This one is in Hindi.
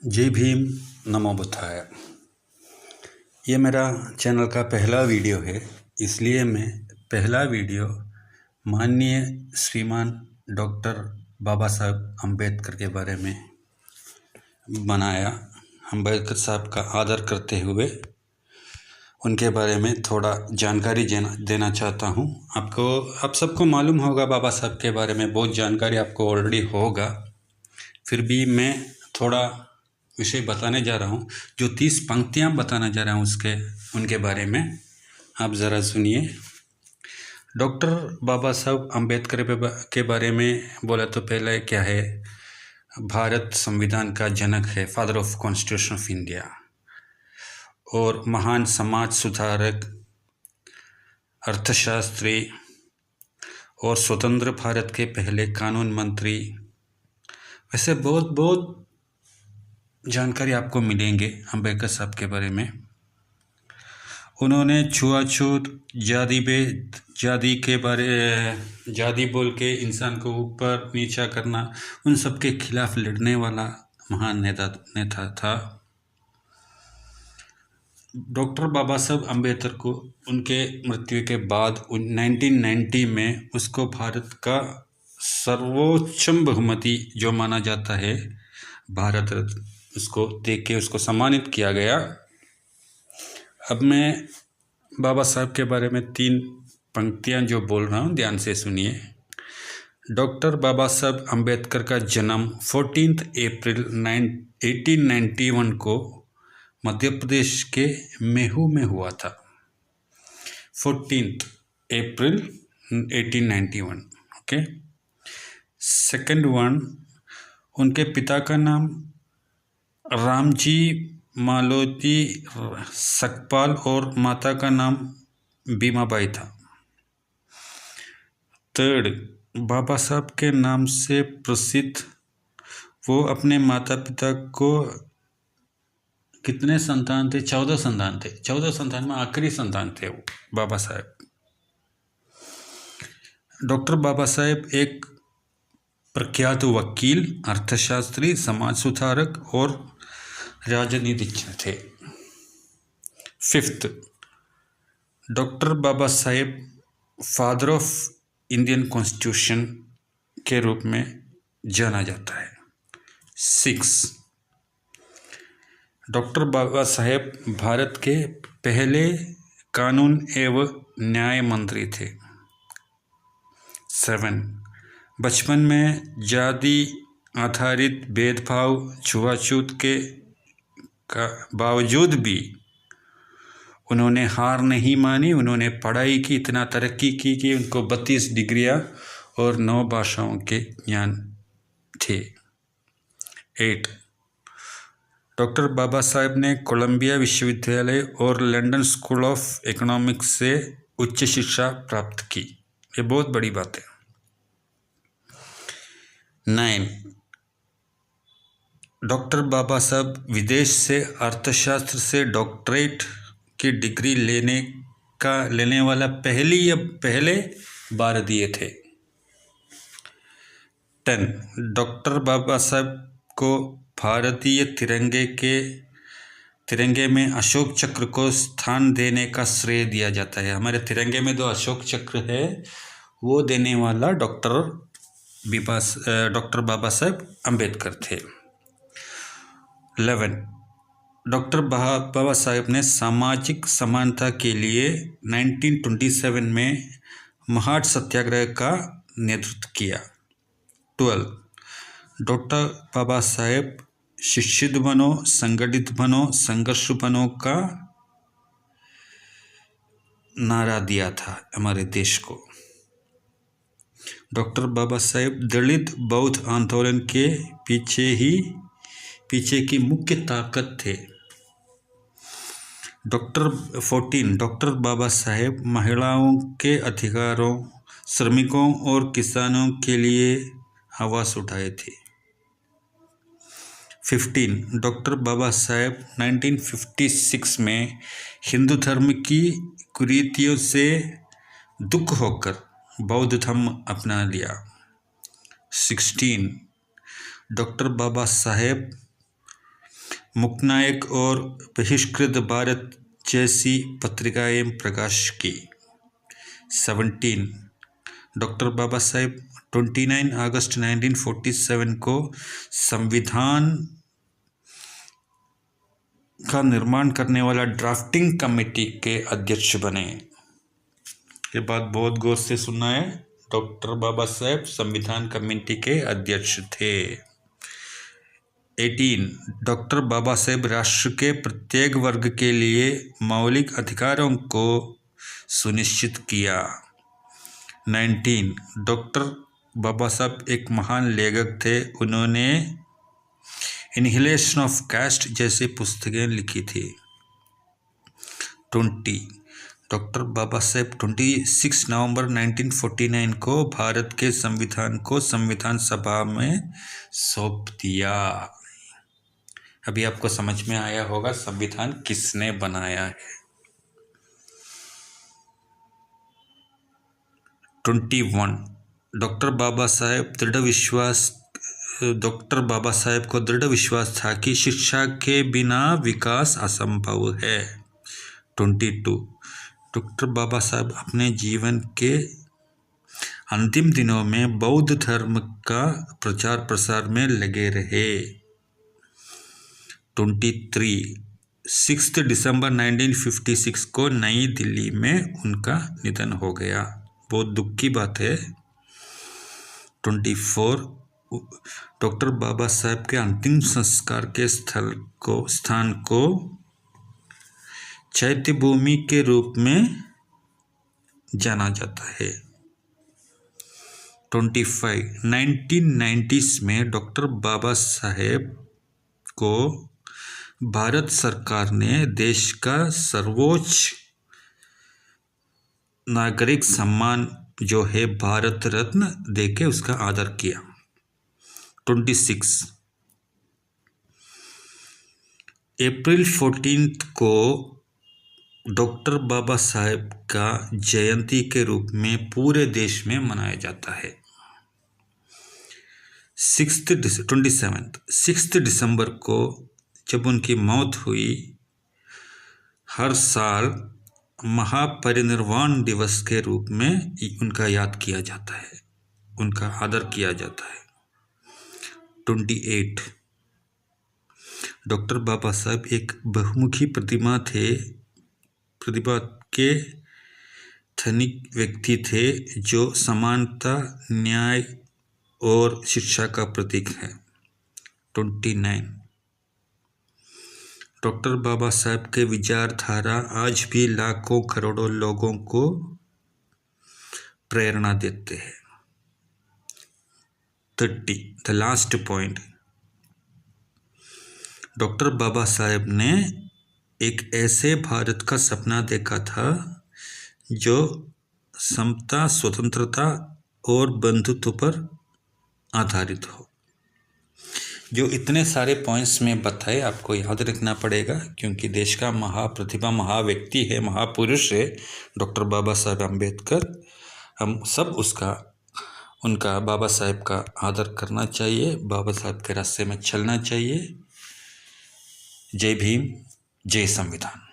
जय भीम, नमो बुद्धाय। ये मेरा चैनल का पहला वीडियो है, इसलिए मैं पहला वीडियो माननीय श्रीमान डॉक्टर बाबा साहब अम्बेडकर के बारे में बनाया। अम्बेडकर साहब का आदर करते हुए उनके बारे में थोड़ा जानकारी देना चाहता हूँ। आप सबको मालूम होगा बाबा साहब के बारे में, बहुत जानकारी आपको ऑलरेडी होगा, फिर भी मैं थोड़ा विषय बताने जा रहा हूँ। जो 30 पंक्तियाँ बताना जा रहा हूँ उनके बारे में आप ज़रा सुनिए। डॉक्टर बाबा साहब अम्बेडकर के बारे में बोला तो पहले क्या है, भारत संविधान का जनक है, father of constitution of India, और महान समाज सुधारक, अर्थशास्त्री और स्वतंत्र भारत के पहले कानून मंत्री। वैसे बहुत जानकारी आपको मिलेंगे अम्बेडकर साहब के बारे में। उन्होंने छुआछूत, जाति बोल के इंसान को ऊपर नीचा करना, उन सब के खिलाफ लड़ने वाला महान नेता था। डॉक्टर बाबा साहब अम्बेडकर को उनके मृत्यु के बाद 1990 में उसको भारत का सर्वोच्च बहुमति जो माना जाता है, भारत रत्न, उसको देख के उसको सम्मानित किया गया। अब मैं बाबा साहब के बारे में 3 पंक्तियां जो बोल रहा हूँ, ध्यान से सुनिए। डॉक्टर बाबा साहब अम्बेडकर का जन्म 14 अप्रैल 1891 को मध्य प्रदेश के महू में हुआ था। 14 अप्रैल 1891। ओके। सेकंड वन, उनके पिता का नाम रामजी मालोती सकपाल और माता का नाम बीमाबाई था। थर्ड, बाबा साहब के नाम से प्रसिद्ध, वो अपने माता पिता को कितने संतान थे? 14 संतान थे। 14 संतान में आखिरी संतान थे वो बाबा साहब। डॉक्टर बाबा साहब एक प्रख्यात वकील, अर्थशास्त्री, समाज सुधारक और राजनीतिज्ञ थे। 5th, doctor Baba Saheb father of Indian constitution के रूप में जाना जाता है। 6, डॉक्टर बाबा साहेब भारत के पहले कानून एवं न्याय मंत्री थे। 7, बचपन में जाति आधारित भेदभाव, छुआछूत के बावजूद भी उन्होंने हार नहीं मानी। उन्होंने पढ़ाई की, इतना तरक्की की कि उनको 32 डिग्रियां और 9 भाषाओं के ज्ञान थे। 8, डॉक्टर बाबा साहेब ने कोलंबिया विश्वविद्यालय और लंदन स्कूल ऑफ इकोनॉमिक्स से उच्च शिक्षा प्राप्त की। ये बहुत बड़ी बात है। 9, डॉक्टर बाबा साहब विदेश से अर्थशास्त्र से डॉक्टरेट की डिग्री लेने वाला पहले भारतीय थे। 10, डॉक्टर बाबा साहब को भारतीय तिरंगे में अशोक चक्र को स्थान देने का श्रेय दिया जाता है। हमारे तिरंगे में 2 अशोक चक्र है, वो देने वाला डॉक्टर बाबा साहब अम्बेडकर थे। 11, डॉक्टर बाबा साहेब ने सामाजिक समानता के लिए 1927 में महाड सत्याग्रह का नेतृत्व किया। 12, डॉक्टर बाबा साहेब शिक्षित बनो, संगठित बनो, संघर्ष बनो का नारा दिया था हमारे देश को। डॉक्टर बाबा साहेब दलित बौद्ध आंदोलन के पीछे की मुख्य ताकत थे। 14, डॉक्टर बाबा साहेब महिलाओं के अधिकारों, श्रमिकों और किसानों के लिए आवाज़ उठाए थे। 15, डॉक्टर बाबा साहेब 1956 में हिंदू धर्म की कुरीतियों से दुख होकर बौद्ध धर्म अपना लिया। 16, डॉक्टर बाबा साहेब मुक्नायक और बहिष्कृत भारत जैसी पत्रिकाएं प्रकाश की। 17 डॉक्टर बाबा साहेब 29 अगस्त 1947 को संविधान का निर्माण करने वाला ड्राफ्टिंग कमेटी के अध्यक्ष बने। ये बात बहुत गौर से सुनना है। डॉक्टर बाबा साहेब संविधान कमेटी के अध्यक्ष थे। 18 डॉक्टर बाबा साहेब राष्ट्र के प्रत्येक वर्ग के लिए मौलिक अधिकारों को सुनिश्चित किया। 19 डॉक्टर बाबा साहब एक महान लेखक थे। उन्होंने इनहिलेशन ऑफ कास्ट जैसी पुस्तकें लिखी थी। 20 डॉक्टर बाबा साहेब 26 नवंबर 1949 को भारत के संविधान को संविधान सभा में सौंप दिया। अभी आपको समझ में आया होगा संविधान किसने बनाया है। 21 डॉक्टर बाबा साहेब को दृढ़ विश्वास था कि शिक्षा के बिना विकास असंभव है। 22 डॉक्टर बाबा साहब अपने जीवन के अंतिम दिनों में बौद्ध धर्म का प्रचार प्रसार में लगे रहे। 23 6 दिसंबर 1956 को नई दिल्ली में उनका निधन हो गया। बहुत दुख की बात है। 24 डॉक्टर बाबा साहब के अंतिम संस्कार के स्थान को चैत्य भूमि के रूप में जाना जाता है। 25 1990s में डॉक्टर बाबा साहेब को भारत सरकार ने देश का सर्वोच्च नागरिक सम्मान जो है भारत रत्न देके उसका आदर किया। 26 अप्रैल 14 को डॉक्टर बाबा साहेब का जयंती के रूप में पूरे देश में मनाया जाता है। 6 दिसंबर को जब उनकी मौत हुई, हर साल महापरिनिर्वाण दिवस के रूप में उनका याद किया जाता है, उनका आदर किया जाता है। 28 डॉक्टर बाबा साहब एक बहुमुखी प्रतिभा के धनिक व्यक्ति थे जो समानता, न्याय और शिक्षा का प्रतीक है। 29 डॉक्टर बाबा साहब के विचारधारा आज भी लाखों करोड़ों लोगों को प्रेरणा देते हैं। 30 द लास्ट पॉइंट डॉक्टर बाबा साहब ने एक ऐसे भारत का सपना देखा था जो समता, स्वतंत्रता और बंधुत्व पर आधारित हो। जो इतने सारे पॉइंट्स में बताए आपको याद रखना पड़ेगा, क्योंकि देश का महाप्रतिभा, महाव्यक्ति है, महापुरुष है डॉक्टर बाबा साहब अम्बेडकर। हम सब उनका बाबा साहब का आदर करना चाहिए, बाबा साहब के रास्ते में चलना चाहिए। जय भीम, जय संविधान।